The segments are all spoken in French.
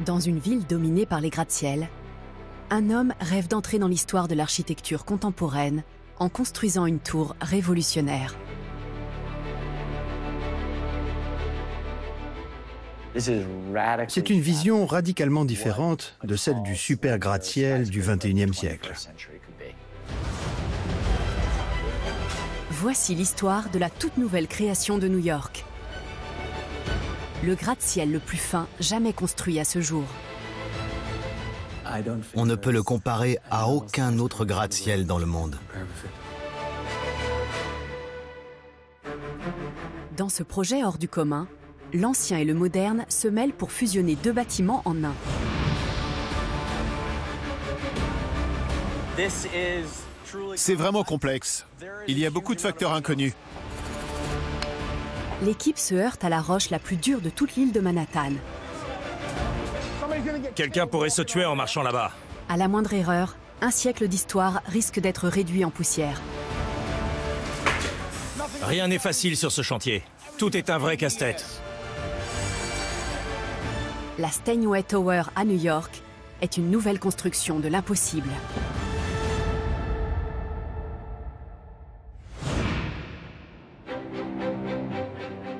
Dans une ville dominée par les gratte-ciels, un homme rêve d'entrer dans l'histoire de l'architecture contemporaine en construisant une tour révolutionnaire. C'est une vision radicalement différente de celle du super gratte-ciel du XXIe siècle. Voici l'histoire de la toute nouvelle création de New York. Le gratte-ciel le plus fin jamais construit à ce jour. On ne peut le comparer à aucun autre gratte-ciel dans le monde. Dans ce projet hors du commun, l'ancien et le moderne se mêlent pour fusionner deux bâtiments en un. C'est vraiment complexe. Il y a beaucoup de facteurs inconnus. L'équipe se heurte à la roche la plus dure de toute l'île de Manhattan. Quelqu'un pourrait se tuer en marchant là-bas. À la moindre erreur, un siècle d'histoire risque d'être réduit en poussière. Rien n'est facile sur ce chantier. Tout est un vrai casse-tête. La Steinway Tower à New York est une nouvelle construction de l'impossible.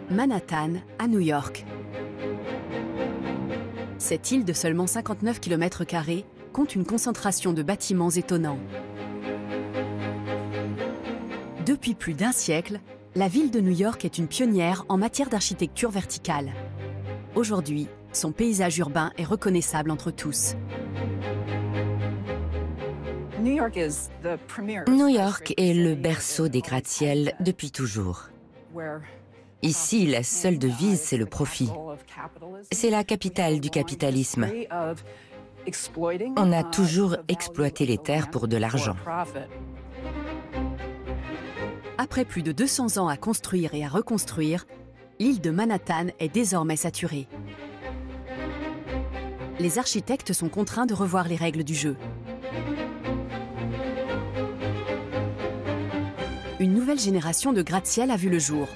Manhattan à New York. Cette île de seulement 59 km² compte une concentration de bâtiments étonnants. Depuis plus d'un siècle, la ville de New York est une pionnière en matière d'architecture verticale. Aujourd'hui, son paysage urbain est reconnaissable entre tous. New York est le berceau des gratte-ciels depuis toujours. Ici, la seule devise, c'est le profit. C'est la capitale du capitalisme. On a toujours exploité les terres pour de l'argent. Après plus de 200 ans à construire et à reconstruire, l'île de Manhattan est désormais saturée. Les architectes sont contraints de revoir les règles du jeu. Une nouvelle génération de gratte-ciel a vu le jour.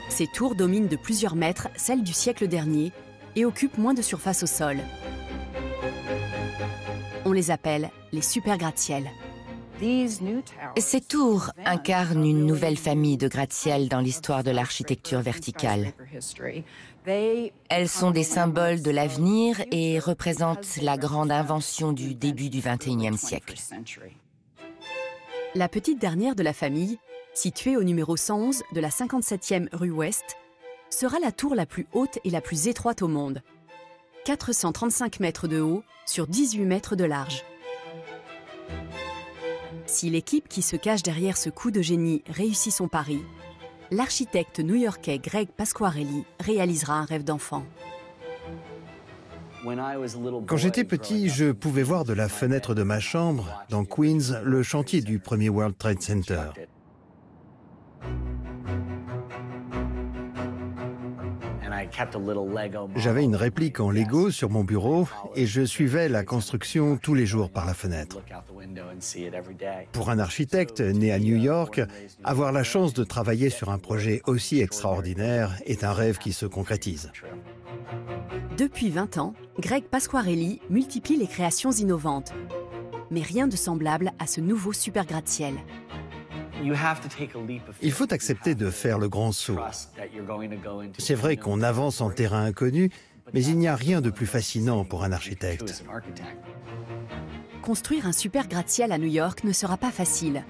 Ces tours dominent de plusieurs mètres celles du siècle dernier et occupent moins de surface au sol. On les appelle les super gratte-ciels. Ces tours incarnent une nouvelle famille de gratte-ciel dans l'histoire de l'architecture verticale. Elles sont des symboles de l'avenir et représentent la grande invention du début du XXIe siècle. La petite dernière de la famille, située au numéro 111 de la 57e rue Ouest, sera la tour la plus haute et la plus étroite au monde. 435 mètres de haut sur 18 mètres de large. Si l'équipe qui se cache derrière ce coup de génie réussit son pari, l'architecte new-yorkais Greg Pasquarelli réalisera un rêve d'enfant. Quand j'étais petit, je pouvais voir de la fenêtre de ma chambre, dans Queens, le chantier du premier World Trade Center. J'avais une réplique en Lego sur mon bureau et je suivais la construction tous les jours par la fenêtre. Pour un architecte né à New York, avoir la chance de travailler sur un projet aussi extraordinaire est un rêve qui se concrétise. Depuis 20 ans, Greg Pasquarelli multiplie les créations innovantes. Mais rien de semblable à ce nouveau super gratte-ciel. Il faut accepter de faire le grand saut. C'est vrai qu'on avance en terrain inconnu, mais il n'y a rien de plus fascinant pour un architecte. Construire un super gratte-ciel à New York ne sera pas facile.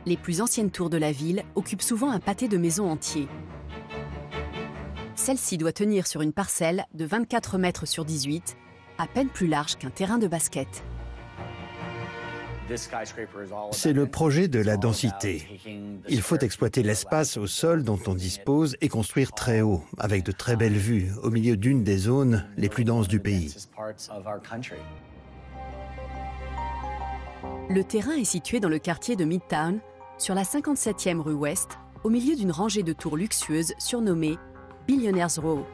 Les plus anciennes tours de la ville occupent souvent un pâté de maisons entier. Celle-ci doit tenir sur une parcelle de 24 mètres sur 18, à peine plus large qu'un terrain de basket. C'est le projet de la densité. Il faut exploiter l'espace au sol dont on dispose et construire très haut, avec de très belles vues, au milieu d'une des zones les plus denses du pays. Le terrain est situé dans le quartier de Midtown, sur la 57e rue Ouest, au milieu d'une rangée de tours luxueuses surnommées Billionaires Row.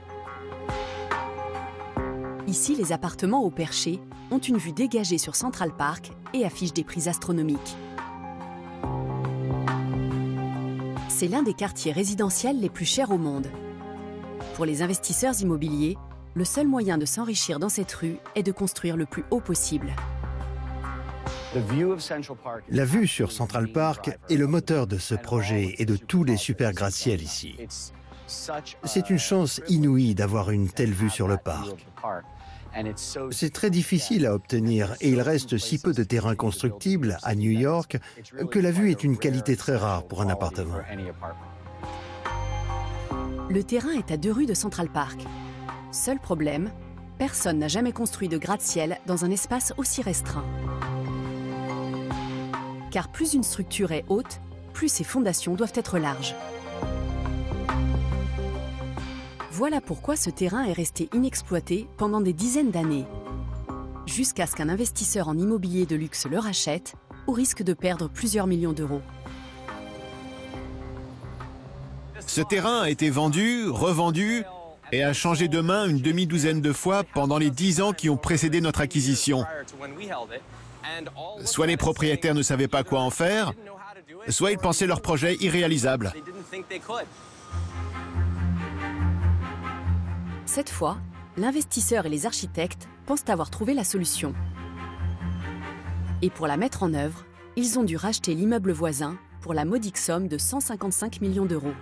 Ici, les appartements au perché ont une vue dégagée sur Central Park et affichent des prix astronomiques. C'est l'un des quartiers résidentiels les plus chers au monde. Pour les investisseurs immobiliers, le seul moyen de s'enrichir dans cette rue est de construire le plus haut possible. La vue sur Central Park est le moteur de ce projet et de tous les super gratte-ciel ici. C'est une chance inouïe d'avoir une telle vue sur le parc. C'est très difficile à obtenir et il reste si peu de terrain constructible à New York que la vue est une qualité très rare pour un appartement. Le terrain est à 2 rues de Central Park. Seul problème, personne n'a jamais construit de gratte-ciel dans un espace aussi restreint. Car plus une structure est haute, plus ses fondations doivent être larges. Voilà pourquoi ce terrain est resté inexploité pendant des dizaines d'années, jusqu'à ce qu'un investisseur en immobilier de luxe le rachète, au risque de perdre plusieurs millions d'euros. Ce terrain a été vendu, revendu et a changé de main une demi-douzaine de fois pendant les 10 ans qui ont précédé notre acquisition. Soit les propriétaires ne savaient pas quoi en faire, soit ils pensaient leur projet irréalisable. Cette fois, l'investisseur et les architectes pensent avoir trouvé la solution. Et pour la mettre en œuvre, ils ont dû racheter l'immeuble voisin pour la modique somme de 155 millions d'euros.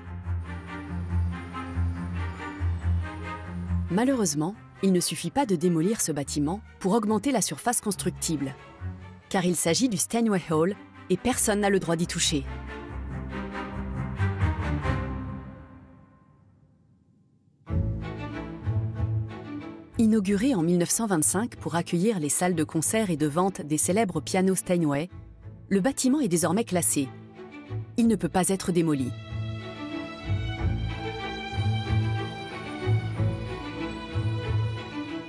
Malheureusement, il ne suffit pas de démolir ce bâtiment pour augmenter la surface constructible, car il s'agit du Steinway Hall et personne n'a le droit d'y toucher. Inauguré en 1925 pour accueillir les salles de concert et de vente des célèbres pianos Steinway, le bâtiment est désormais classé. Il ne peut pas être démoli.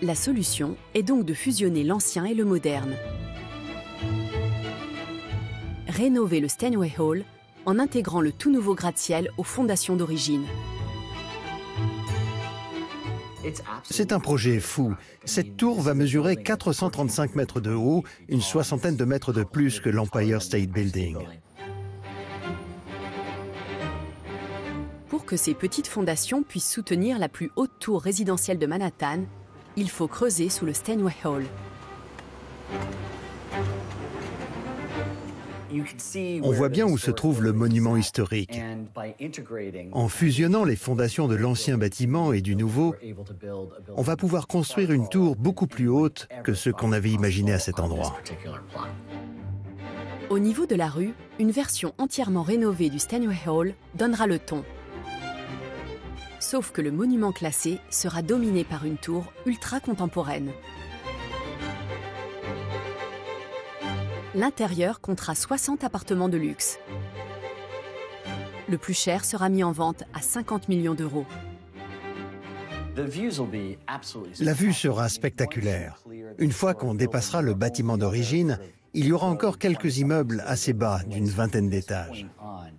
La solution est donc de fusionner l'ancien et le moderne. Rénover le Steinway Hall en intégrant le tout nouveau gratte-ciel aux fondations d'origine. C'est un projet fou. Cette tour va mesurer 435 mètres de haut, une soixantaine de mètres de plus que l'Empire State Building. Pour que ces petites fondations puissent soutenir la plus haute tour résidentielle de Manhattan, il faut creuser sous le Steinway Hall. On voit bien où se trouve le monument historique. En fusionnant les fondations de l'ancien bâtiment et du nouveau, on va pouvoir construire une tour beaucoup plus haute que ce qu'on avait imaginé à cet endroit. Au niveau de la rue, une version entièrement rénovée du Steinway Hall donnera le ton. Sauf que le monument classé sera dominé par une tour ultra contemporaine. L'intérieur comptera 60 appartements de luxe. Le plus cher sera mis en vente à 50 millions d'euros. La vue sera spectaculaire. Une fois qu'on dépassera le bâtiment d'origine, il y aura encore quelques immeubles assez bas, d'une vingtaine d'étages.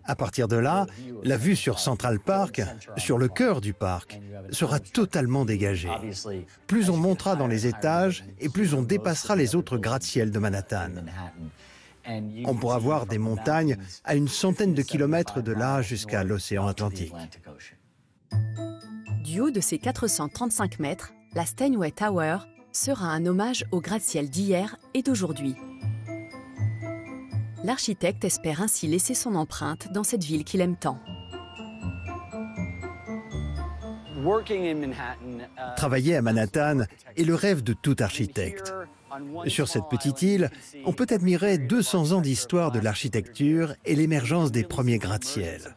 À partir de là, la vue sur Central Park, sur le cœur du parc, sera totalement dégagée. Plus on montera dans les étages et plus on dépassera les autres gratte-ciel de Manhattan. On pourra voir des montagnes à une centaine de kilomètres de là jusqu'à l'océan Atlantique. Du haut de ses 435 mètres, la Steinway Tower sera un hommage au gratte-ciel d'hier et d'aujourd'hui. L'architecte espère ainsi laisser son empreinte dans cette ville qu'il aime tant. Travailler à Manhattan est le rêve de tout architecte. Sur cette petite île, on peut admirer 200 ans d'histoire de l'architecture et l'émergence des premiers gratte-ciel.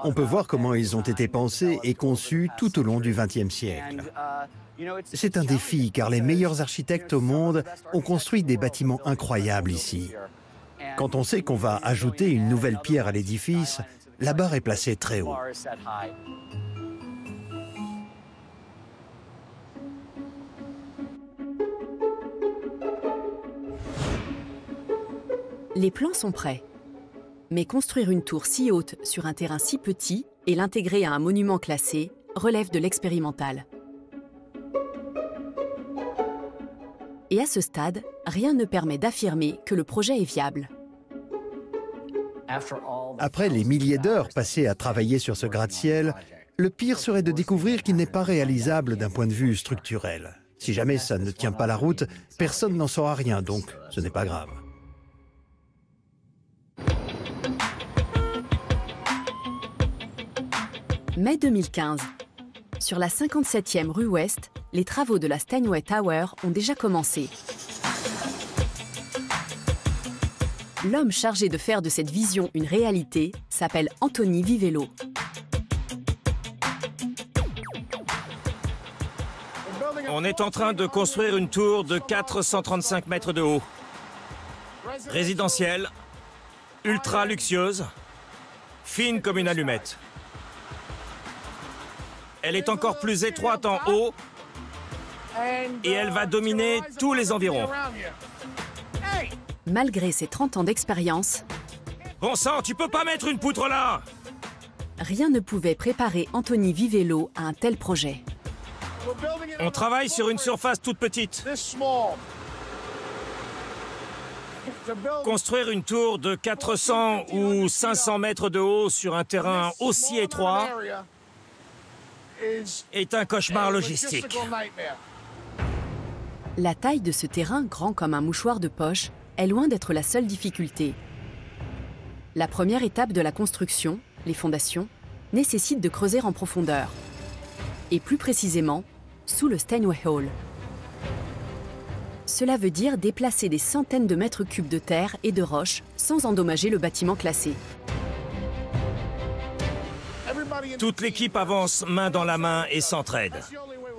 On peut voir comment ils ont été pensés et conçus tout au long du XXe siècle. C'est un défi car les meilleurs architectes au monde ont construit des bâtiments incroyables ici. Quand on sait qu'on va ajouter une nouvelle pierre à l'édifice, la barre est placée très haut. Les plans sont prêts. Mais construire une tour si haute sur un terrain si petit et l'intégrer à un monument classé relève de l'expérimental. Et à ce stade, rien ne permet d'affirmer que le projet est viable. Après les milliers d'heures passées à travailler sur ce gratte-ciel, Le pire serait de découvrir qu'il n'est pas réalisable d'un point de vue structurel. Si jamais ça ne tient pas la route, personne n'en saura rien, donc ce n'est pas grave. Mai 2015. Sur la 57e rue Ouest, les travaux de la Steinway Tower ont déjà commencé. L'homme chargé de faire de cette vision une réalité s'appelle Anthony Vivello. On est en train de construire une tour de 435 mètres de haut. Résidentielle, ultra luxueuse, fine comme une allumette. Elle est encore plus étroite en haut et elle va dominer tous les environs. Malgré ses 30 ans d'expérience, Bon sang, tu peux pas mettre une poutre là! rien ne pouvait préparer Anthony Vivello à un tel projet. On travaille sur une surface toute petite. Construire une tour de 400 ou 500 mètres de haut sur un terrain aussi étroit est un cauchemar logistique. La taille de ce terrain, grand comme un mouchoir de poche, est loin d'être la seule difficulté. La première étape de la construction, les fondations, nécessite de creuser en profondeur. Et plus précisément, sous le Steinway Hall. Cela veut dire déplacer des centaines de mètres cubes de terre et de roches sans endommager le bâtiment classé. Toute l'équipe avance main dans la main et s'entraide.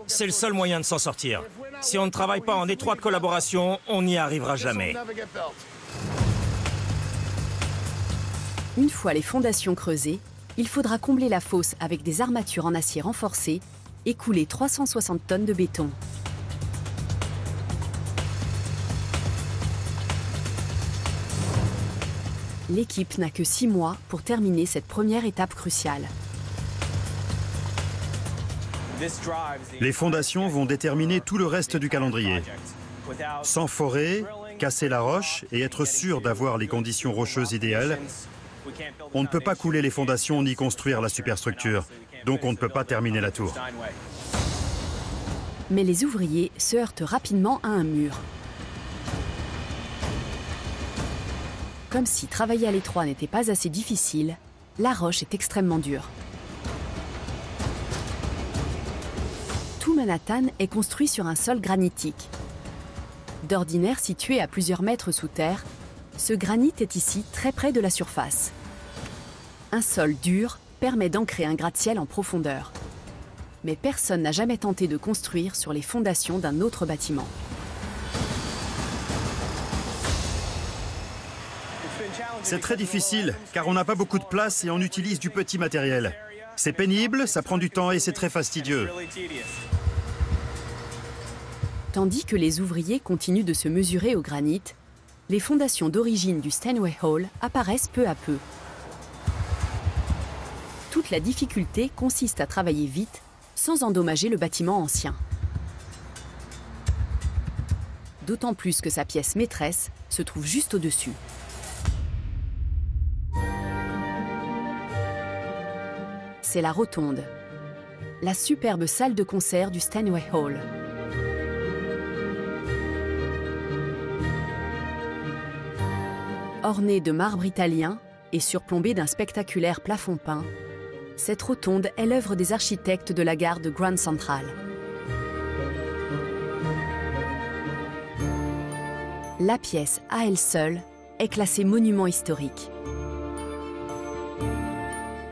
C'est le seul moyen de s'en sortir. Si on ne travaille pas en étroite collaboration, on n'y arrivera jamais. Une fois les fondations creusées, il faudra combler la fosse avec des armatures en acier renforcé et couler 360 tonnes de béton. L'équipe n'a que 6 mois pour terminer cette première étape cruciale. Les fondations vont déterminer tout le reste du calendrier. Sans forer, casser la roche et être sûr d'avoir les conditions rocheuses idéales, on ne peut pas couler les fondations ni construire la superstructure, donc on ne peut pas terminer la tour. Mais les ouvriers se heurtent rapidement à un mur. Comme si travailler à l'étroit n'était pas assez difficile, la roche est extrêmement dure. Tout Manhattan est construit sur un sol granitique. D'ordinaire situé à plusieurs mètres sous terre, ce granit est ici très près de la surface. Un sol dur permet d'ancrer un gratte-ciel en profondeur. Mais personne n'a jamais tenté de construire sur les fondations d'un autre bâtiment. C'est très difficile, car on n'a pas beaucoup de place et on utilise du petit matériel. C'est pénible, ça prend du temps et c'est très fastidieux. Tandis que les ouvriers continuent de se mesurer au granit, les fondations d'origine du Steinway Hall apparaissent peu à peu. Toute la difficulté consiste à travailler vite, sans endommager le bâtiment ancien. D'autant plus que sa pièce maîtresse se trouve juste au-dessus. C'est la rotonde, la superbe salle de concert du Steinway Hall. Ornée de marbre italien et surplombée d'un spectaculaire plafond peint, cette rotonde est l'œuvre des architectes de la gare de Grand Central. La pièce, à elle seule, est classée monument historique.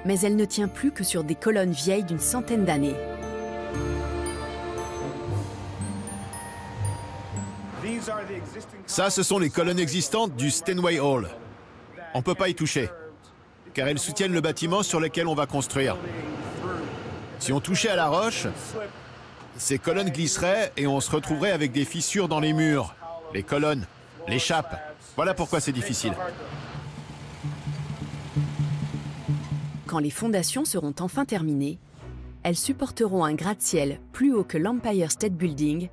Mais elle ne tient plus que sur des colonnes vieilles d'une centaine d'années. Ça, ce sont les colonnes existantes du Steinway Hall. On ne peut pas y toucher, car elles soutiennent le bâtiment sur lequel on va construire. Si on touchait à la roche, ces colonnes glisseraient et on se retrouverait avec des fissures dans les murs, les colonnes, les chappes. Voilà pourquoi c'est difficile. Quand les fondations seront enfin terminées, elles supporteront un gratte-ciel plus haut que l'Empire State Building,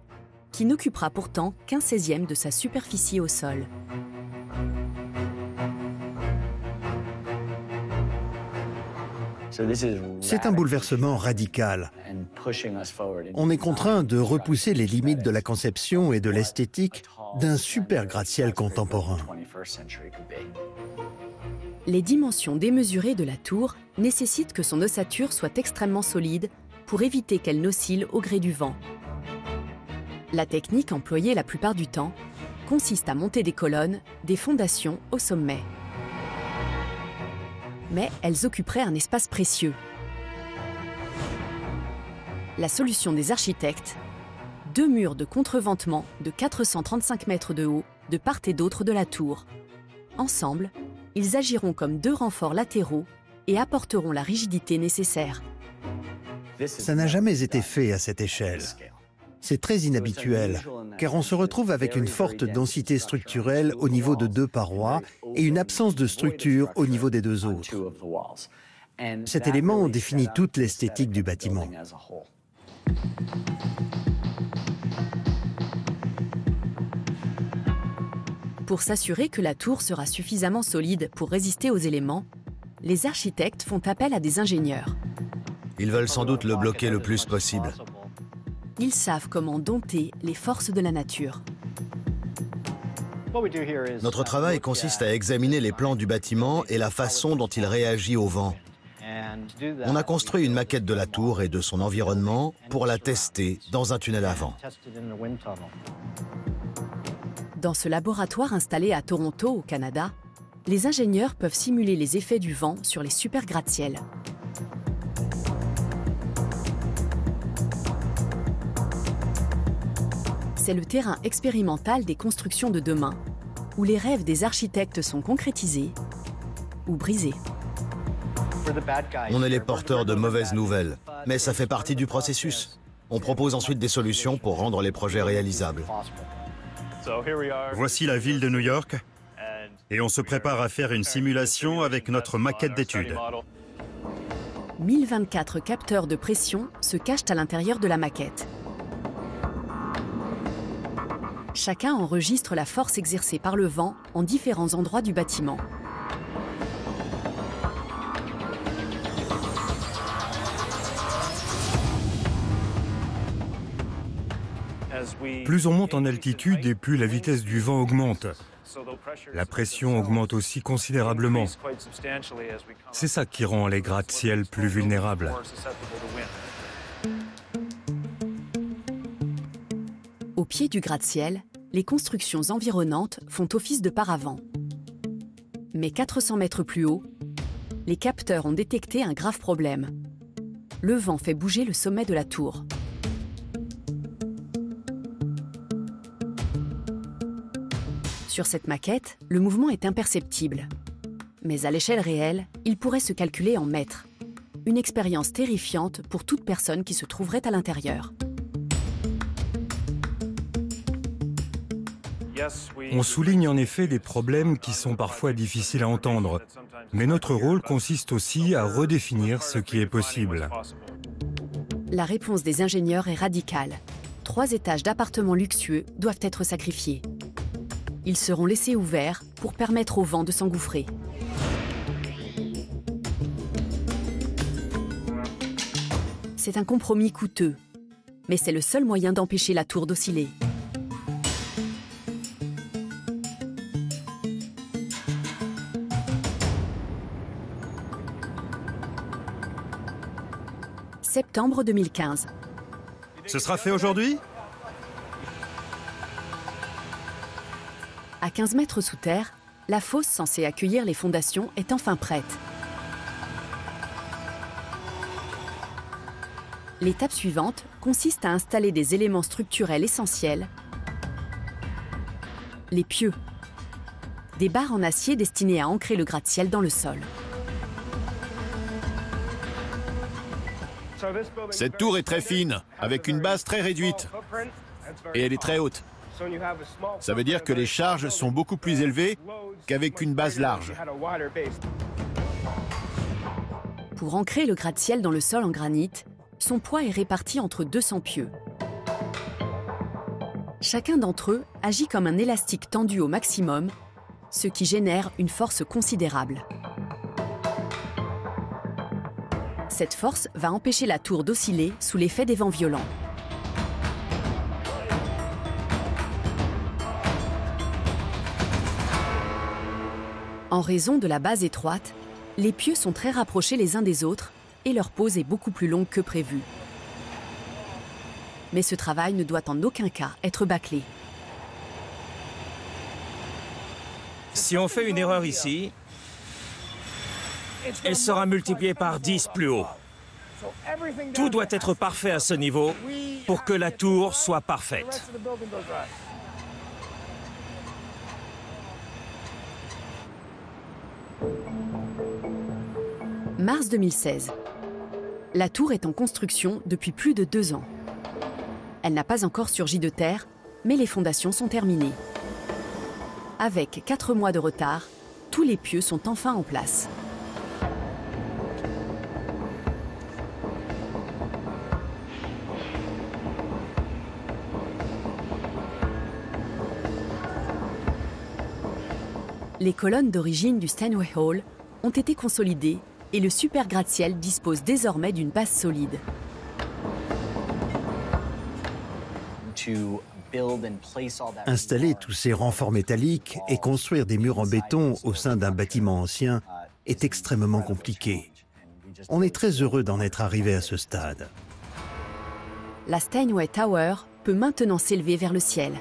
qui n'occupera pourtant qu'un 16e de sa superficie au sol. C'est un bouleversement radical. On est contraint de repousser les limites de la conception et de l'esthétique d'un super gratte-ciel contemporain. Les dimensions démesurées de la tour nécessitent que son ossature soit extrêmement solide pour éviter qu'elle n'oscille au gré du vent. La technique employée la plupart du temps consiste à monter des colonnes, des fondations au sommet. Mais elles occuperaient un espace précieux. La solution des architectes, 2 murs de contreventement de 435 mètres de haut de part et d'autre de la tour. Ensemble, ils agiront comme 2 renforts latéraux et apporteront la rigidité nécessaire. Ça n'a jamais été fait à cette échelle. C'est très inhabituel, car on se retrouve avec une forte densité structurelle au niveau de 2 parois et une absence de structure au niveau des 2 autres. Cet élément définit toute l'esthétique du bâtiment. Pour s'assurer que la tour sera suffisamment solide pour résister aux éléments, les architectes font appel à des ingénieurs. Ils veulent sans doute le bloquer le plus possible. Ils savent comment dompter les forces de la nature. Notre travail consiste à examiner les plans du bâtiment et la façon dont il réagit au vent. On a construit une maquette de la tour et de son environnement pour la tester dans un tunnel à vent. Dans ce laboratoire installé à Toronto, au Canada, les ingénieurs peuvent simuler les effets du vent sur les super gratte-ciels. C'est le terrain expérimental des constructions de demain, où les rêves des architectes sont concrétisés ou brisés. On est les porteurs de mauvaises nouvelles, mais ça fait partie du processus. On propose ensuite des solutions pour rendre les projets réalisables. Voici la ville de New York et on se prépare à faire une simulation avec notre maquette d'études. 1024 capteurs de pression se cachent à l'intérieur de la maquette. Chacun enregistre la force exercée par le vent en différents endroits du bâtiment. Plus on monte en altitude et plus la vitesse du vent augmente. La pression augmente aussi considérablement. C'est ça qui rend les gratte-ciels plus vulnérables. Au pied du gratte-ciel, les constructions environnantes font office de paravent. Mais 400 mètres plus haut, les capteurs ont détecté un grave problème. Le vent fait bouger le sommet de la tour. Sur cette maquette, le mouvement est imperceptible. Mais à l'échelle réelle, il pourrait se calculer en mètres. Une expérience terrifiante pour toute personne qui se trouverait à l'intérieur. On souligne en effet des problèmes qui sont parfois difficiles à entendre. Mais notre rôle consiste aussi à redéfinir ce qui est possible. La réponse des ingénieurs est radicale. 3 étages d'appartements luxueux doivent être sacrifiés. Ils seront laissés ouverts pour permettre au vent de s'engouffrer. C'est un compromis coûteux, mais c'est le seul moyen d'empêcher la tour d'osciller. Septembre 2015. Ce sera fait aujourd'hui ? À 15 mètres sous terre, la fosse censée accueillir les fondations est enfin prête. L'étape suivante consiste à installer des éléments structurels essentiels, les pieux, des barres en acier destinées à ancrer le gratte-ciel dans le sol. Cette tour est très fine, avec une base très réduite. Et elle est très haute. Ça veut dire que les charges sont beaucoup plus élevées qu'avec une base large. Pour ancrer le gratte-ciel dans le sol en granit, son poids est réparti entre 200 pieux. Chacun d'entre eux agit comme un élastique tendu au maximum, ce qui génère une force considérable. Cette force va empêcher la tour d'osciller sous l'effet des vents violents. En raison de la base étroite, les pieux sont très rapprochés les uns des autres et leur pose est beaucoup plus longue que prévu. Mais ce travail ne doit en aucun cas être bâclé. Si on fait une erreur ici, elle sera multipliée par 10 plus haut. Tout doit être parfait à ce niveau pour que la tour soit parfaite. Mars 2016. La tour est en construction depuis plus de 2 ans. Elle n'a pas encore surgi de terre, mais les fondations sont terminées. Avec 4 mois de retard, tous les pieux sont enfin en place. Les colonnes d'origine du Steinway Hall ont été consolidées et le super gratte-ciel dispose désormais d'une base solide. Installer tous ces renforts métalliques et construire des murs en béton au sein d'un bâtiment ancien est extrêmement compliqué. On est très heureux d'en être arrivé à ce stade. La Steinway Tower peut maintenant s'élever vers le ciel.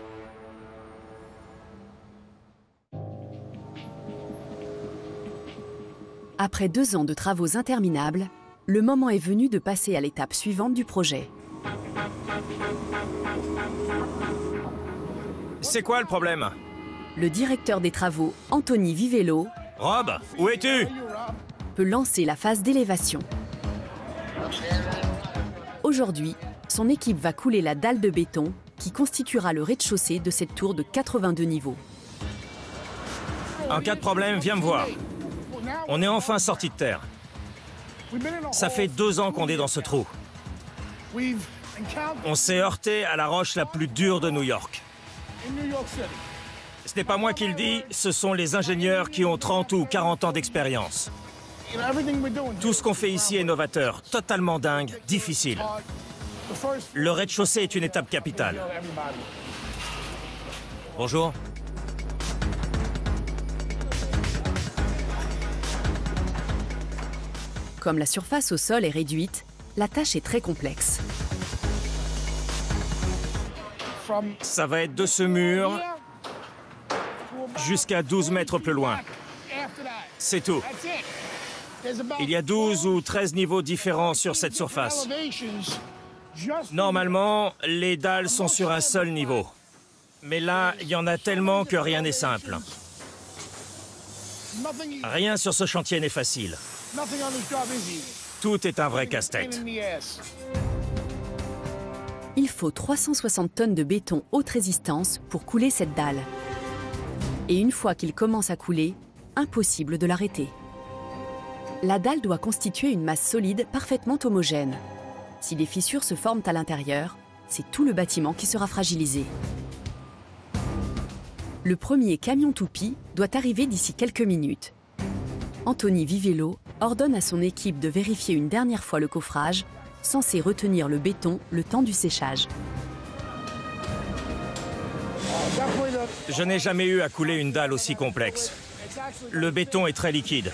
Après 2 ans de travaux interminables, le moment est venu de passer à l'étape suivante du projet. C'est quoi le problème? Le directeur des travaux, Anthony Vivello, Rob, où es-tu? peut lancer la phase d'élévation. Aujourd'hui, son équipe va couler la dalle de béton qui constituera le rez-de-chaussée de cette tour de 82 niveaux. En cas de problème, viens me voir. On est enfin sorti de terre. Ça fait 2 ans qu'on est dans ce trou. On s'est heurté à la roche la plus dure de New York. Ce n'est pas moi qui le dis, ce sont les ingénieurs qui ont 30 ou 40 ans d'expérience. Tout ce qu'on fait ici est novateur, totalement dingue, difficile. Le rez-de-chaussée est une étape capitale. Bonjour. Comme la surface au sol est réduite, la tâche est très complexe. Ça va être de ce mur jusqu'à 12 mètres plus loin. C'est tout. Il y a 12 ou 13 niveaux différents sur cette surface. Normalement, les dalles sont sur un seul niveau. Mais là, il y en a tellement que rien n'est simple. Rien sur ce chantier n'est facile. Tout est un vrai casse-tête. Il faut 360 tonnes de béton haute résistance pour couler cette dalle. Et une fois qu'il commence à couler, impossible de l'arrêter. La dalle doit constituer une masse solide parfaitement homogène. Si des fissures se forment à l'intérieur, c'est tout le bâtiment qui sera fragilisé. Le premier camion toupie doit arriver d'ici quelques minutes. Anthony Vivello ordonne à son équipe de vérifier une dernière fois le coffrage, censé retenir le béton le temps du séchage. Je n'ai jamais eu à couler une dalle aussi complexe. Le béton est très liquide.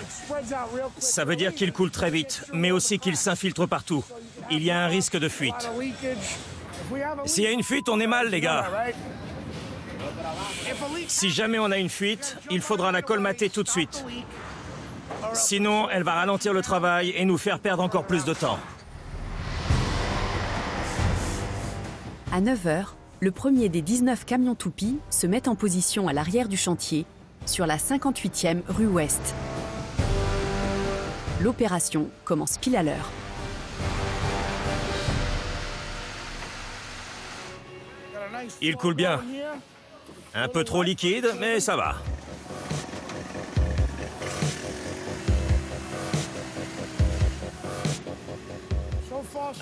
Ça veut dire qu'il coule très vite, mais aussi qu'il s'infiltre partout. Il y a un risque de fuite. S'il y a une fuite, on est mal, les gars. Si jamais on a une fuite, il faudra la colmater tout de suite. Sinon, elle va ralentir le travail et nous faire perdre encore plus de temps. À 9 h, le premier des 19 camions toupies se met en position à l'arrière du chantier, sur la 58e rue Ouest. L'opération commence pile à l'heure. Il coule bien. Un peu trop liquide, mais ça va.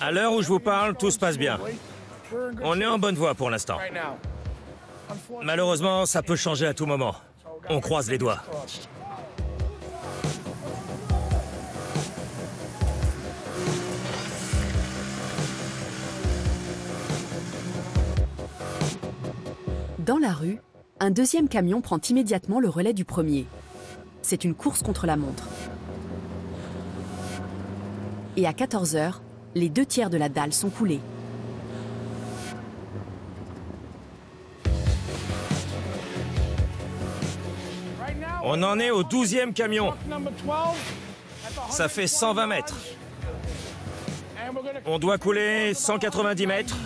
À l'heure où je vous parle, tout se passe bien. On est en bonne voie pour l'instant. Malheureusement, ça peut changer à tout moment. On croise les doigts. Dans la rue, un deuxième camion prend immédiatement le relais du premier. C'est une course contre la montre. Et à 14 h, les 2/3 de la dalle sont coulés. On en est au 12e camion. Ça fait 120 mètres. On doit couler 190 mètres,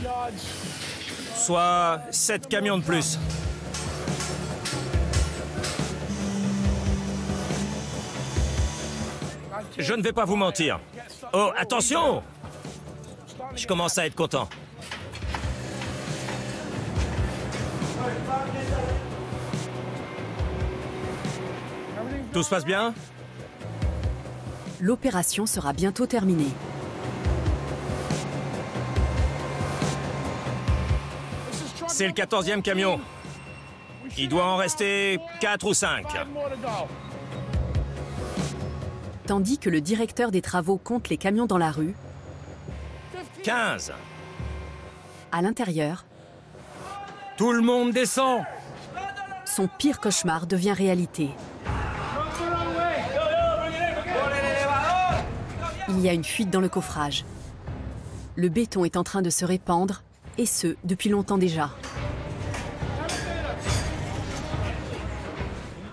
soit 7 camions de plus. Je ne vais pas vous mentir. Oh, attention! Je commence à être content. Tout se passe bien? L'opération sera bientôt terminée. C'est le 14e camion. Il doit en rester 4 ou 5. Tandis que le directeur des travaux compte les camions dans la rue, 15. à l'intérieur, Tout le monde descend! son pire cauchemar devient réalité. Il y a une fuite dans le coffrage. Le béton est en train de se répandre, et ce, depuis longtemps déjà.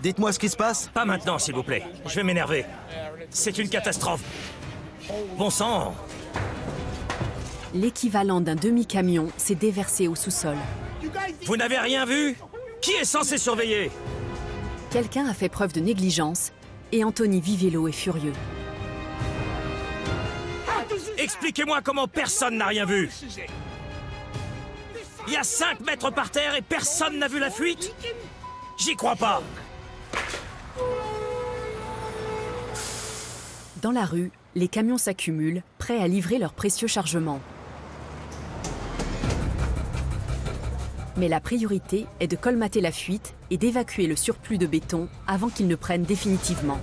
Dites-moi ce qui se passe. Pas maintenant, s'il vous plaît. Je vais m'énerver. C'est une catastrophe. Bon sang! L'équivalent d'un demi-camion s'est déversé au sous-sol. Vous n'avez rien vu? Qui est censé surveiller? Quelqu'un a fait preuve de négligence, et Anthony Vivello est furieux. Expliquez-moi comment personne n'a rien vu. Il y a 5 mètres par terre et personne n'a vu la fuite? J'y crois pas. Dans la rue, les camions s'accumulent, prêts à livrer leurs précieux chargements. Mais la priorité est de colmater la fuite et d'évacuer le surplus de béton avant qu'il ne prenne définitivement.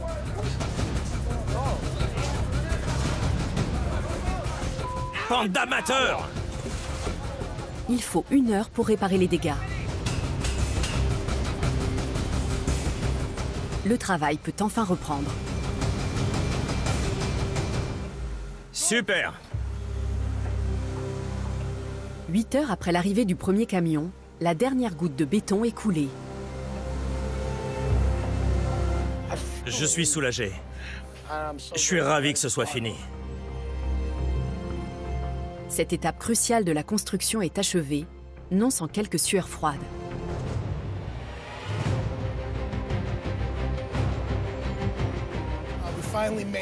Bande d'amateurs! Il faut 1 heure pour réparer les dégâts. Le travail peut enfin reprendre. Super! 8 heures après l'arrivée du premier camion, la dernière goutte de béton est coulée. Je suis soulagé. Je suis ravi que ce soit fini. Cette étape cruciale de la construction est achevée, non sans quelques sueurs froides.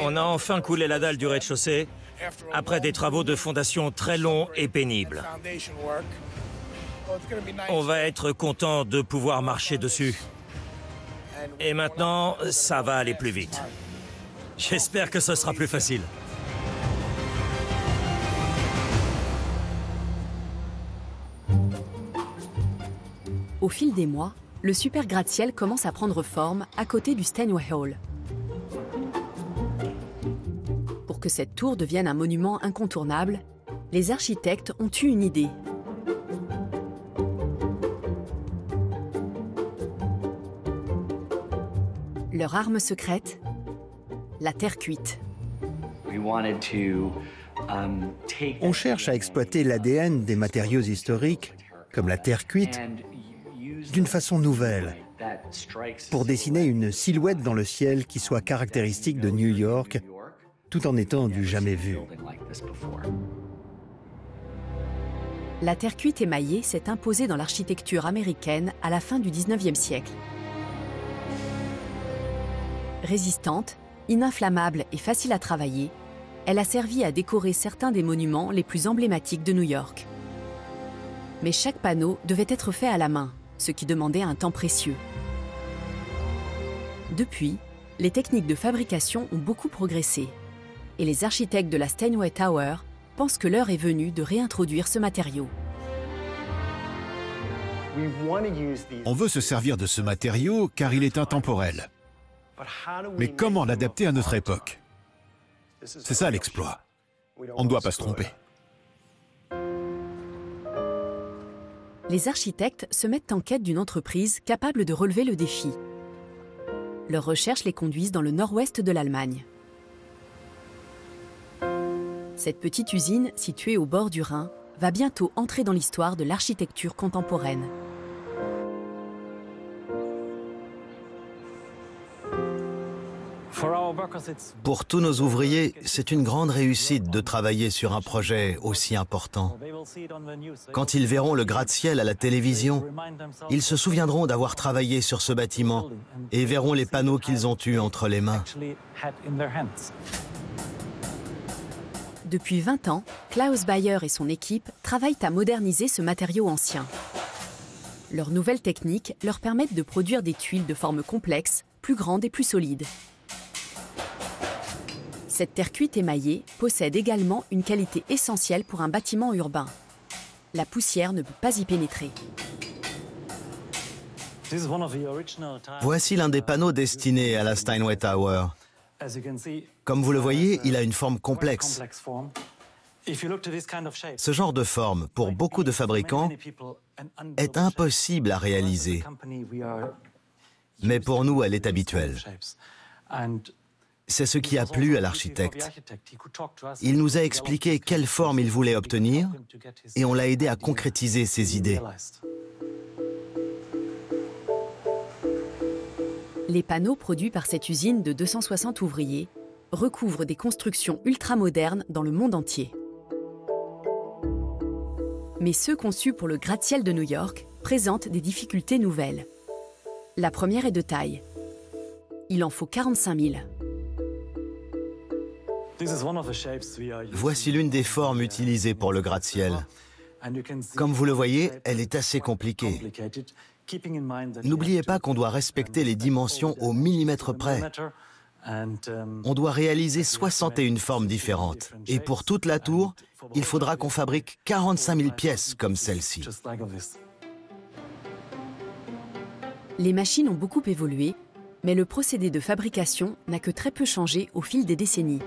On a enfin coulé la dalle du rez-de-chaussée, après des travaux de fondation très longs et pénibles. On va être content de pouvoir marcher dessus. Et maintenant, ça va aller plus vite. J'espère que ce sera plus facile. Au fil des mois, le super gratte-ciel commence à prendre forme à côté du Steinway Hall. Pour que cette tour devienne un monument incontournable, les architectes ont eu une idée. Leur arme secrète, la terre cuite. On cherche à exploiter l'ADN des matériaux historiques, comme la terre cuite, d'une façon nouvelle, pour dessiner une silhouette dans le ciel qui soit caractéristique de New York, tout en étant du jamais vu. La terre cuite émaillée s'est imposée dans l'architecture américaine à la fin du 19e siècle. Résistante, ininflammable et facile à travailler, elle a servi à décorer certains des monuments les plus emblématiques de New York. Mais chaque panneau devait être fait à la main, ce qui demandait un temps précieux. Depuis, les techniques de fabrication ont beaucoup progressé, et les architectes de la Steinway Tower pensent que l'heure est venue de réintroduire ce matériau. On veut se servir de ce matériau car il est intemporel. Mais comment l'adapter à notre époque? C'est ça l'exploit. On ne doit pas se tromper. les architectes se mettent en quête d'une entreprise capable de relever le défi. Leurs recherches les conduisent dans le nord-ouest de l'Allemagne. Cette petite usine, située au bord du Rhin, va bientôt entrer dans l'histoire de l'architecture contemporaine. Pour tous nos ouvriers, c'est une grande réussite de travailler sur un projet aussi important. Quand ils verront le gratte-ciel à la télévision, ils se souviendront d'avoir travaillé sur ce bâtiment et verront les panneaux qu'ils ont eus entre les mains. Depuis 20 ans, Klaus Bayer et son équipe travaillent à moderniser ce matériau ancien. Leurs nouvelles techniques leur permettent de produire des tuiles de forme complexe, plus grandes et plus solides. Cette terre cuite émaillée possède également une qualité essentielle pour un bâtiment urbain. La poussière ne peut pas y pénétrer. Voici l'un des panneaux destinés à la Steinway Tower. Comme vous le voyez, il a une forme complexe. Ce genre de forme, pour beaucoup de fabricants, est impossible à réaliser. Mais pour nous, elle est habituelle. C'est ce qui a plu à l'architecte. Il nous a expliqué quelle forme il voulait obtenir et on l'a aidé à concrétiser ses idées. Les panneaux produits par cette usine de 260 ouvriers recouvrent des constructions ultramodernes dans le monde entier. Mais ceux conçus pour le gratte-ciel de New York présentent des difficultés nouvelles. La première est de taille. Il en faut 45 000. Voici l'une des formes utilisées pour le gratte-ciel. Comme vous le voyez, elle est assez compliquée. N'oubliez pas qu'on doit respecter les dimensions au millimètre près. On doit réaliser 61 formes différentes. Et pour toute la tour, il faudra qu'on fabrique 45 000 pièces comme celle-ci. Les machines ont beaucoup évolué, mais le procédé de fabrication n'a que très peu changé au fil des décennies.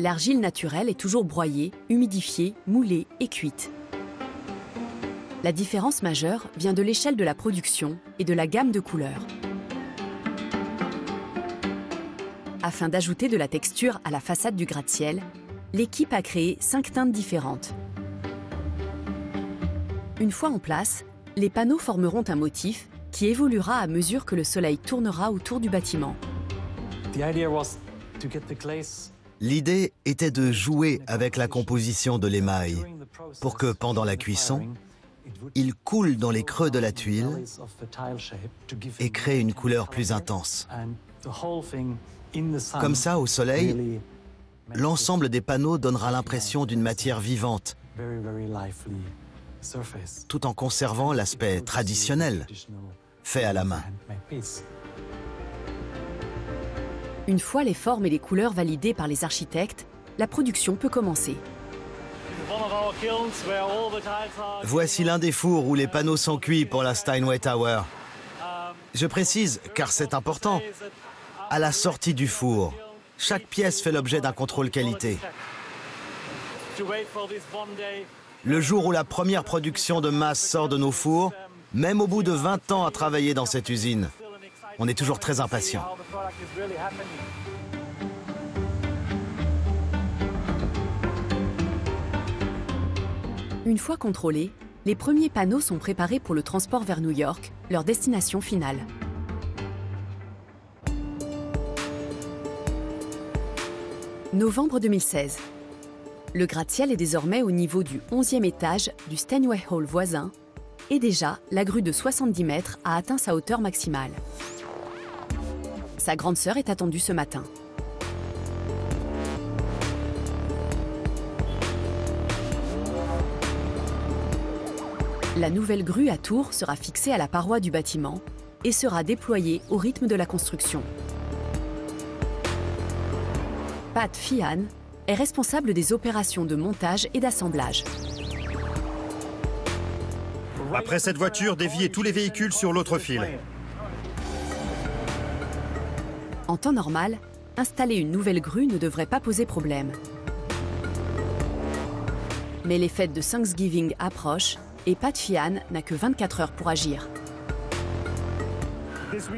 L'argile naturelle est toujours broyée, humidifiée, moulée et cuite. La différence majeure vient de l'échelle de la production et de la gamme de couleurs. Afin d'ajouter de la texture à la façade du gratte-ciel, l'équipe a créé 5 teintes différentes. Une fois en place, les panneaux formeront un motif qui évoluera à mesure que le soleil tournera autour du bâtiment. L'idée était de jouer avec la composition de l'émail pour que, pendant la cuisson, il coule dans les creux de la tuile et crée une couleur plus intense. Comme ça, au soleil, l'ensemble des panneaux donnera l'impression d'une matière vivante, tout en conservant l'aspect traditionnel, fait à la main. Une fois les formes et les couleurs validées par les architectes, la production peut commencer. Voici l'un des fours où les panneaux sont cuits pour la Steinway Tower. Je précise, car c'est important, à la sortie du four, chaque pièce fait l'objet d'un contrôle qualité. Le jour où la première production de masse sort de nos fours, même au bout de 20 ans à travailler dans cette usine, on est toujours très impatient. Une fois contrôlés, les premiers panneaux sont préparés pour le transport vers New York, leur destination finale. Novembre 2016. Le gratte-ciel est désormais au niveau du 11e étage du Steinway Hall voisin et déjà, la grue de 70 mètres a atteint sa hauteur maximale. Sa grande sœur est attendue ce matin. La nouvelle grue à tour sera fixée à la paroi du bâtiment et sera déployée au rythme de la construction. Pat Feehan est responsable des opérations de montage et d'assemblage. Après cette voiture, déviez tous les véhicules sur l'autre fil. En temps normal, installer une nouvelle grue ne devrait pas poser problème. Mais les fêtes de Thanksgiving approchent Et Pat Feehan n'a que 24 heures pour agir.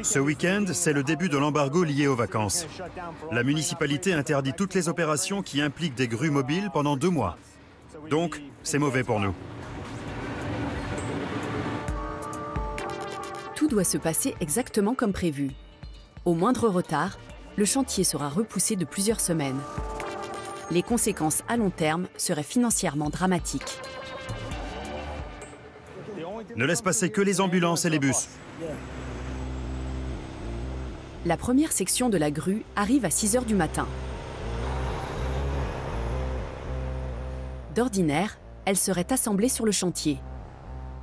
Ce week-end, c'est le début de l'embargo lié aux vacances. La municipalité interdit toutes les opérations qui impliquent des grues mobiles pendant 2 mois. Donc, c'est mauvais pour nous. Tout doit se passer exactement comme prévu. Au moindre retard, le chantier sera repoussé de plusieurs semaines. Les conséquences à long terme seraient financièrement dramatiques. Ne laisse passer que les ambulances et les bus. La première section de la grue arrive à 6 heures du matin. D'ordinaire, elle serait assemblée sur le chantier.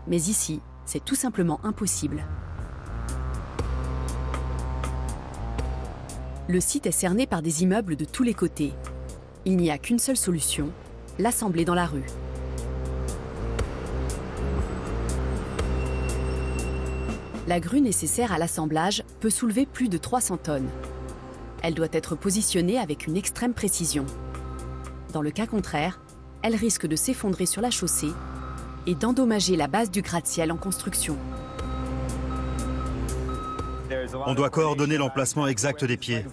Mais ici, c'est tout simplement impossible. Le site est cerné par des immeubles de tous les côtés. Il n'y a qu'une seule solution, l'assembler dans la rue. La grue nécessaire à l'assemblage peut soulever plus de 300 tonnes. Elle doit être positionnée avec une extrême précision. Dans le cas contraire, elle risque de s'effondrer sur la chaussée et d'endommager la base du gratte-ciel en construction. On doit coordonner l'emplacement exact des pieds.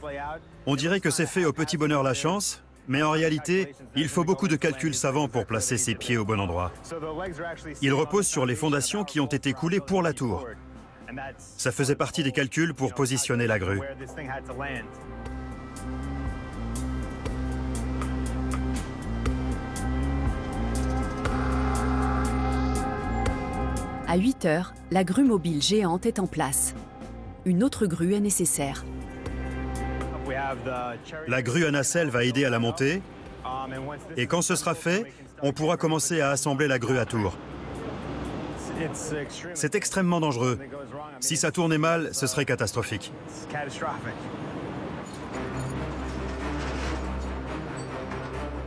On dirait que c'est fait au petit bonheur la chance, mais en réalité, il faut beaucoup de calculs savants pour placer ses pieds au bon endroit. Ils reposent sur les fondations qui ont été coulées pour la tour. Ça faisait partie des calculs pour positionner la grue. À 8 heures, la grue mobile géante est en place. Une autre grue est nécessaire. La grue à nacelle va aider à la montée, et quand ce sera fait, on pourra commencer à assembler la grue à tour. C'est extrêmement dangereux. Si ça tournait mal, ce serait catastrophique.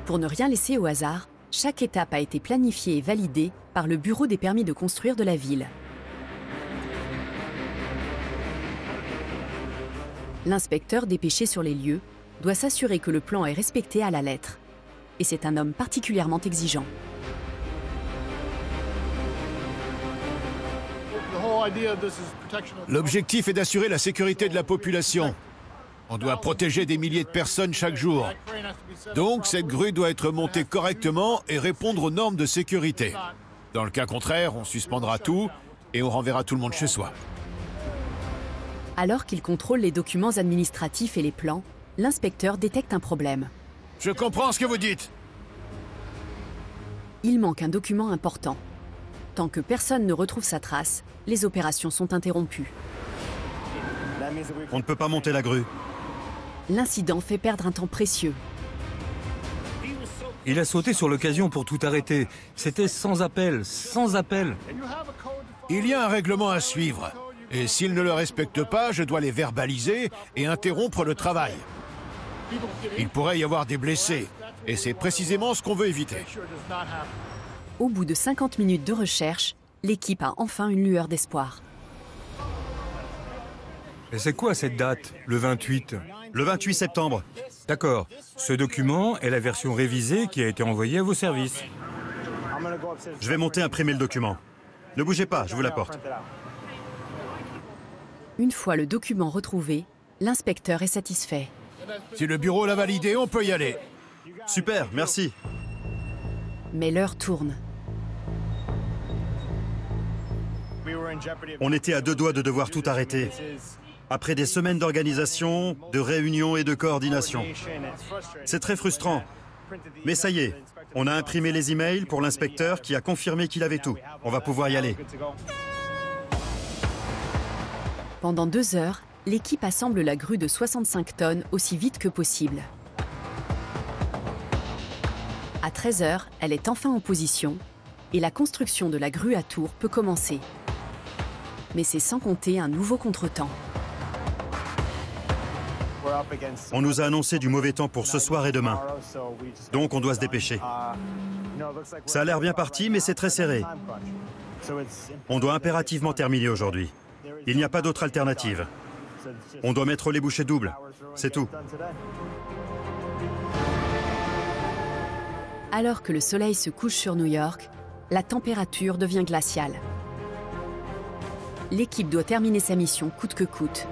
Pour ne rien laisser au hasard, chaque étape a été planifiée et validée par le bureau des permis de construire de la ville. L'inspecteur dépêché sur les lieux doit s'assurer que le plan est respecté à la lettre. Et c'est un homme particulièrement exigeant. L'objectif est d'assurer la sécurité de la population. On doit protéger des milliers de personnes chaque jour. Donc, cette grue doit être montée correctement et répondre aux normes de sécurité. Dans le cas contraire, on suspendra tout et on renverra tout le monde chez soi. Alors qu'il contrôle les documents administratifs et les plans, l'inspecteur détecte un problème. Je comprends ce que vous dites. Il manque un document important. Tant que personne ne retrouve sa trace, les opérations sont interrompues. On ne peut pas monter la grue. L'incident fait perdre un temps précieux. Il a sauté sur l'occasion pour tout arrêter. C'était sans appel, sans appel. Il y a un règlement à suivre. Et s'ils ne le respectent pas, je dois les verbaliser et interrompre le travail. Il pourrait y avoir des blessés. Et c'est précisément ce qu'on veut éviter. Au bout de 50 minutes de recherche, l'équipe a enfin une lueur d'espoir. Et c'est quoi cette date, le 28 ? Le 28 septembre. D'accord. Ce document est la version révisée qui a été envoyée à vos services. Je vais monter imprimer le document. Ne bougez pas, je vous l'apporte. Une fois le document retrouvé, l'inspecteur est satisfait. Si le bureau l'a validé, on peut y aller. Super, merci. Mais l'heure tourne. On était à 2 doigts de devoir tout arrêter. Après des semaines d'organisation, de réunions et de coordination. C'est très frustrant. Mais ça y est, on a imprimé les emails pour l'inspecteur qui a confirmé qu'il avait tout. On va pouvoir y aller. Pendant 2 heures, l'équipe assemble la grue de 65 tonnes aussi vite que possible. À 13 heures, elle est enfin en position et la construction de la grue à tour peut commencer. Mais c'est sans compter un nouveau contretemps. On nous a annoncé du mauvais temps pour ce soir et demain. Donc on doit se dépêcher. Ça a l'air bien parti, mais c'est très serré. On doit impérativement terminer aujourd'hui. Il n'y a pas d'autre alternative. On doit mettre les bouchées doubles. C'est tout. Alors que le soleil se couche sur New York, la température devient glaciale. L'équipe doit terminer sa mission coûte que coûte.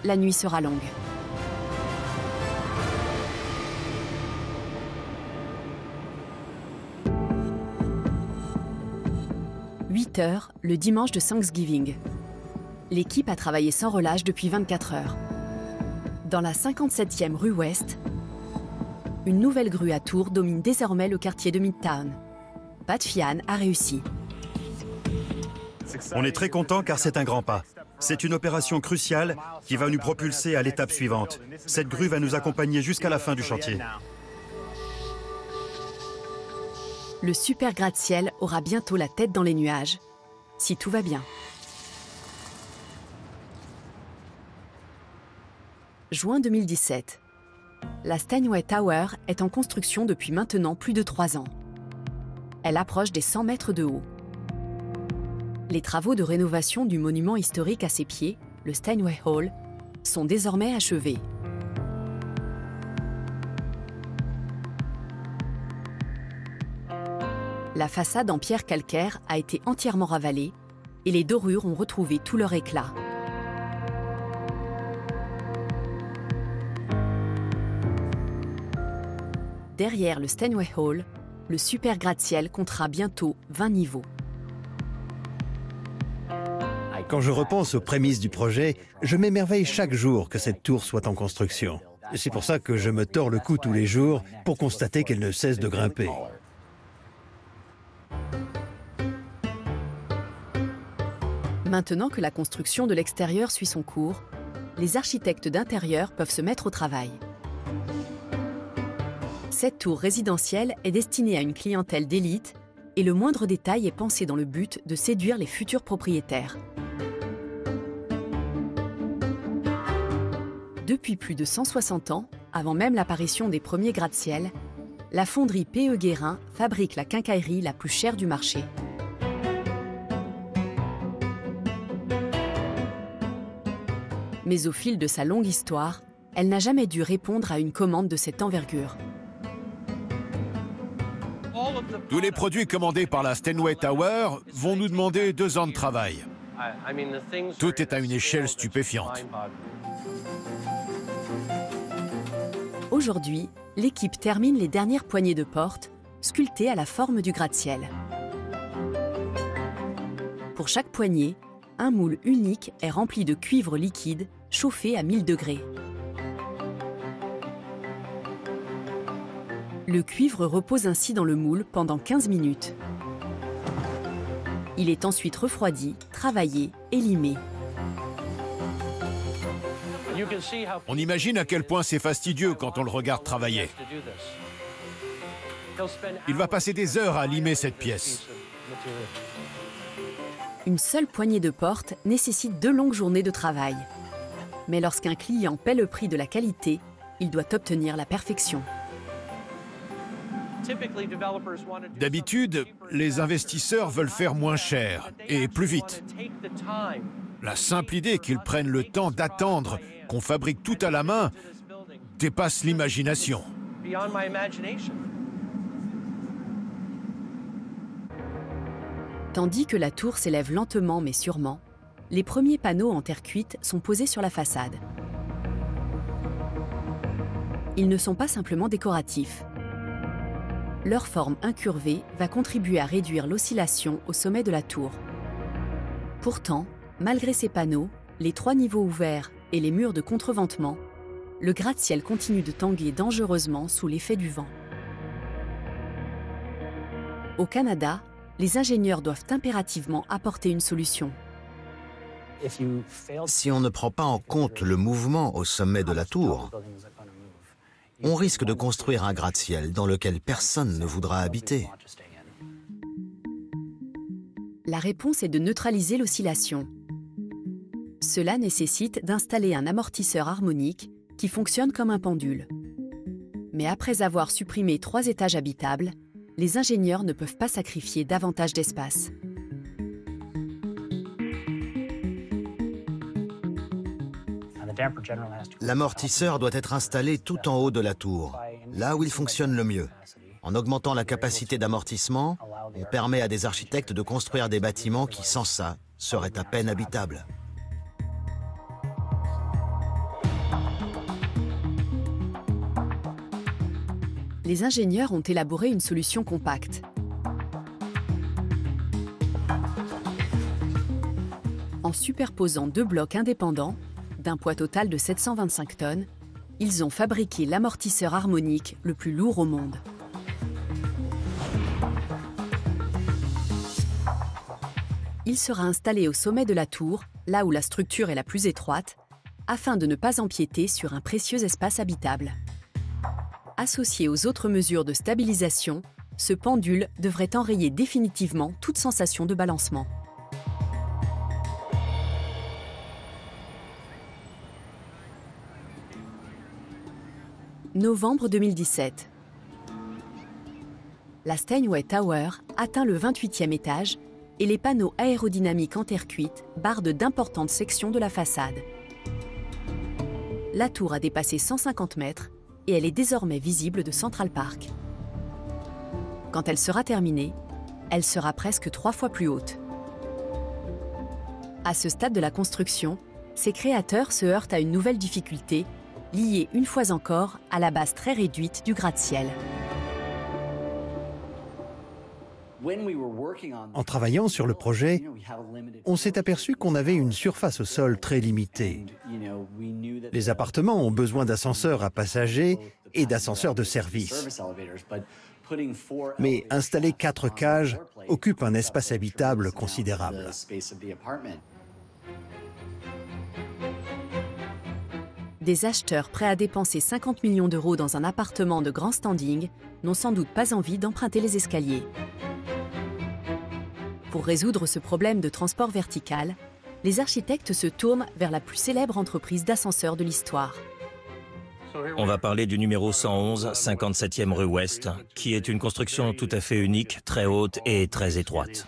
La nuit sera longue. « 8 heures, le dimanche de Thanksgiving. L'équipe a travaillé sans relâche depuis 24 heures. Dans la 57e rue Ouest, une nouvelle grue à tours domine désormais le quartier de Midtown. Pat Fian a réussi. On est très content car c'est un grand pas. C'est une opération cruciale qui va nous propulser à l'étape suivante. Cette grue va nous accompagner jusqu'à la fin du chantier. Le super gratte-ciel aura bientôt la tête dans les nuages, si tout va bien. Juin 2017. La Steinway Tower est en construction depuis maintenant plus de 3 ans. Elle approche des 100 mètres de haut. Les travaux de rénovation du monument historique à ses pieds, le Steinway Hall, sont désormais achevés. La façade en pierre calcaire a été entièrement ravalée et les dorures ont retrouvé tout leur éclat. Derrière le Steinway Hall, le super gratte-ciel comptera bientôt 20 niveaux. Quand je repense aux prémices du projet, je m'émerveille chaque jour que cette tour soit en construction. C'est pour ça que je me tords le cou tous les jours pour constater qu'elle ne cesse de grimper. Maintenant que la construction de l'extérieur suit son cours, les architectes d'intérieur peuvent se mettre au travail. Cette tour résidentielle est destinée à une clientèle d'élite et le moindre détail est pensé dans le but de séduire les futurs propriétaires. Depuis plus de 160 ans, avant même l'apparition des premiers gratte-ciel, la fonderie P.E. Guérin fabrique la quincaillerie la plus chère du marché. Mais au fil de sa longue histoire, elle n'a jamais dû répondre à une commande de cette envergure. Tous les produits commandés par la Steinway Tower vont nous demander 2 ans de travail. Tout est à une échelle stupéfiante. Aujourd'hui, l'équipe termine les dernières poignées de porte, sculptées à la forme du gratte-ciel. Pour chaque poignée, un moule unique est rempli de cuivre liquide, chauffé à 1000 degrés. Le cuivre repose ainsi dans le moule pendant 15 minutes. Il est ensuite refroidi, travaillé et limé. On imagine à quel point c'est fastidieux quand on le regarde travailler. Il va passer des heures à limer cette pièce. Une seule poignée de porte nécessite 2 longues journées de travail. Mais lorsqu'un client paie le prix de la qualité, il doit obtenir la perfection. D'habitude, les investisseurs veulent faire moins cher et plus vite. La simple idée qu'ils prennent le temps d'attendre qu'on fabrique tout à la main dépasse l'imagination. Tandis que la tour s'élève lentement mais sûrement, les premiers panneaux en terre cuite sont posés sur la façade. Ils ne sont pas simplement décoratifs. Leur forme incurvée va contribuer à réduire l'oscillation au sommet de la tour. Pourtant, malgré ces panneaux, les 3 niveaux ouverts et les murs de contreventement, le gratte-ciel continue de tanguer dangereusement sous l'effet du vent. Au Canada, les ingénieurs doivent impérativement apporter une solution. Si on ne prend pas en compte le mouvement au sommet de la tour, on risque de construire un gratte-ciel dans lequel personne ne voudra habiter. La réponse est de neutraliser l'oscillation. Cela nécessite d'installer un amortisseur harmonique qui fonctionne comme un pendule. Mais après avoir supprimé 3 étages habitables, les ingénieurs ne peuvent pas sacrifier davantage d'espace. L'amortisseur doit être installé tout en haut de la tour, là où il fonctionne le mieux. En augmentant la capacité d'amortissement, on permet à des architectes de construire des bâtiments qui, sans ça, seraient à peine habitables. Les ingénieurs ont élaboré une solution compacte. En superposant deux blocs indépendants, d'un poids total de 725 tonnes, ils ont fabriqué l'amortisseur harmonique le plus lourd au monde. Il sera installé au sommet de la tour, là où la structure est la plus étroite, afin de ne pas empiéter sur un précieux espace habitable. Associé aux autres mesures de stabilisation, ce pendule devrait enrayer définitivement toute sensation de balancement. Novembre 2017. La Steinway Tower atteint le 28e étage et les panneaux aérodynamiques en terre cuite bardent d'importantes sections de la façade. La tour a dépassé 150 mètres et elle est désormais visible de Central Park. Quand elle sera terminée, elle sera presque 3 fois plus haute. À ce stade de la construction, ses créateurs se heurtent à une nouvelle difficulté, liée une fois encore à la base très réduite du gratte-ciel. En travaillant sur le projet, on s'est aperçu qu'on avait une surface au sol très limitée. Les appartements ont besoin d'ascenseurs à passagers et d'ascenseurs de service. Mais installer 4 cages occupe un espace habitable considérable. Des acheteurs prêts à dépenser 50 millions d'euros dans un appartement de grand standing n'ont sans doute pas envie d'emprunter les escaliers. Pour résoudre ce problème de transport vertical, les architectes se tournent vers la plus célèbre entreprise d'ascenseurs de l'histoire. On va parler du numéro 111, 57e rue Ouest, qui est une construction tout à fait unique, très haute et très étroite.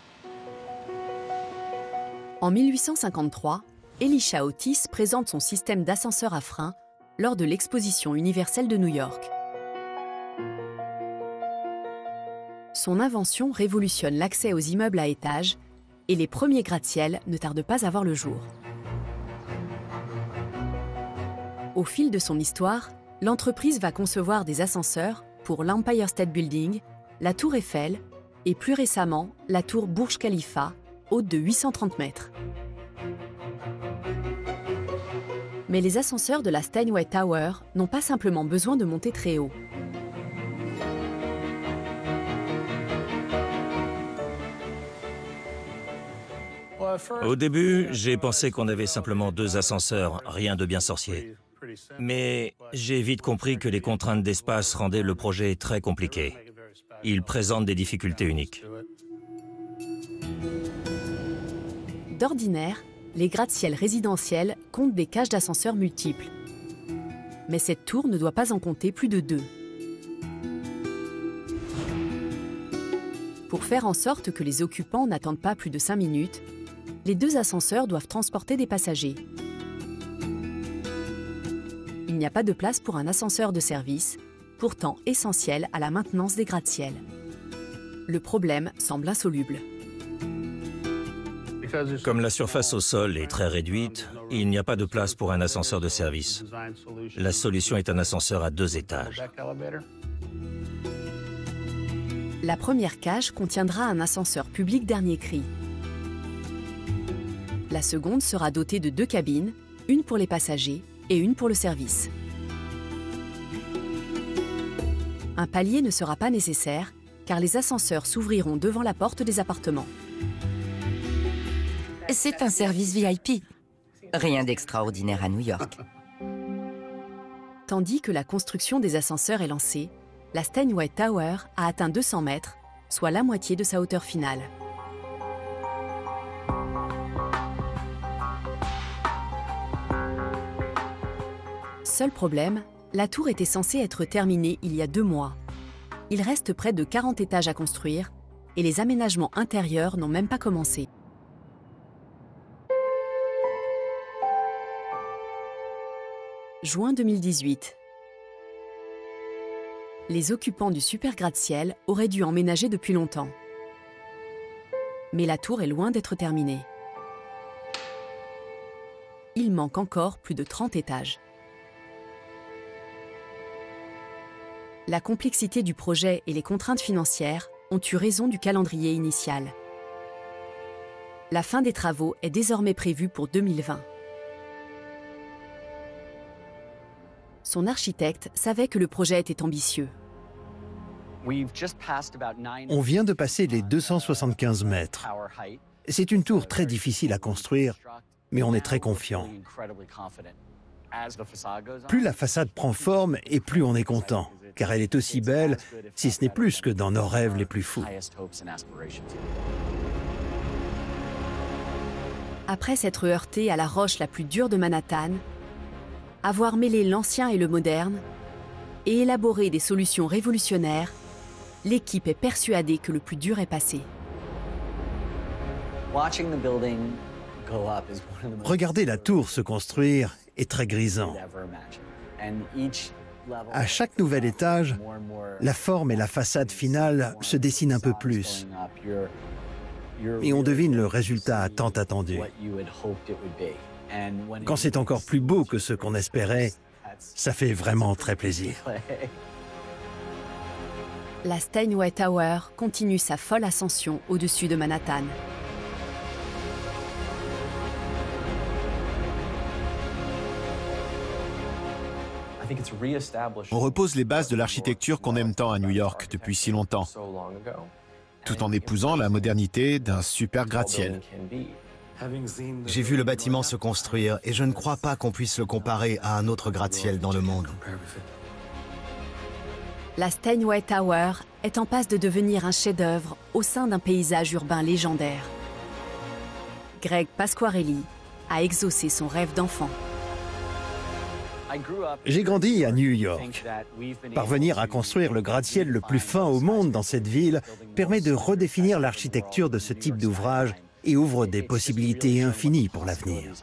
En 1853, Elisha Otis présente son système d'ascenseur à frein lors de l'exposition universelle de New York. Son invention révolutionne l'accès aux immeubles à étages et les premiers gratte-ciel ne tardent pas à voir le jour. Au fil de son histoire, l'entreprise va concevoir des ascenseurs pour l'Empire State Building, la Tour Eiffel et plus récemment la tour Burj Khalifa, haute de 830 mètres. Mais les ascenseurs de la Steinway Tower n'ont pas simplement besoin de monter très haut. Au début, j'ai pensé qu'on avait simplement 2 ascenseurs, rien de bien sorcier. Mais j'ai vite compris que les contraintes d'espace rendaient le projet très compliqué. Il présente des difficultés uniques. D'ordinaire, les gratte-ciel résidentiels comptent des cages d'ascenseurs multiples. Mais cette tour ne doit pas en compter plus de 2. Pour faire en sorte que les occupants n'attendent pas plus de 5 minutes, les 2 ascenseurs doivent transporter des passagers. Il n'y a pas de place pour un ascenseur de service, pourtant essentiel à la maintenance des gratte-ciel. Le problème semble insoluble. Comme la surface au sol est très réduite, il n'y a pas de place pour un ascenseur de service. La solution est un ascenseur à 2 étages. La première cage contiendra un ascenseur public dernier cri. La seconde sera dotée de 2 cabines, une pour les passagers et une pour le service. Un palier ne sera pas nécessaire car les ascenseurs s'ouvriront devant la porte des appartements. C'est un service VIP. Rien d'extraordinaire à New York. Tandis que la construction des ascenseurs est lancée, la Steinway Tower a atteint 200 mètres, soit la moitié de sa hauteur finale. Seul problème, la tour était censée être terminée il y a 2 mois. Il reste près de 40 étages à construire et les aménagements intérieurs n'ont même pas commencé. Juin 2018. Les occupants du super gratte-ciel auraient dû emménager depuis longtemps. Mais la tour est loin d'être terminée. Il manque encore plus de 30 étages. La complexité du projet et les contraintes financières ont eu raison du calendrier initial. La fin des travaux est désormais prévue pour 2020. Son architecte savait que le projet était ambitieux. On vient de passer les 275 mètres. C'est une tour très difficile à construire, mais on est très confiant. Plus la façade prend forme et plus on est content, car elle est aussi belle, si ce n'est plus que dans nos rêves les plus fous. Après s'être heurté à la roche la plus dure de Manhattan, avoir mêlé l'ancien et le moderne, et élaboré des solutions révolutionnaires, l'équipe est persuadée que le plus dur est passé. Regarder la tour se construire est très grisant. À chaque nouvel étage, la forme et la façade finale se dessinent un peu plus. Et on devine le résultat tant attendu. Quand c'est encore plus beau que ce qu'on espérait, ça fait vraiment très plaisir. La Steinway Tower continue sa folle ascension au-dessus de Manhattan. On repose les bases de l'architecture qu'on aime tant à New York depuis si longtemps, tout en épousant la modernité d'un super gratte-ciel. J'ai vu le bâtiment se construire et je ne crois pas qu'on puisse le comparer à un autre gratte-ciel dans le monde. La Steinway Tower est en passe de devenir un chef-d'œuvre au sein d'un paysage urbain légendaire. Greg Pasquarelli a exaucé son rêve d'enfant. J'ai grandi à New York. Parvenir à construire le gratte-ciel le plus fin au monde dans cette ville permet de redéfinir l'architecture de ce type d'ouvrage et ouvre des possibilités infinies pour l'avenir.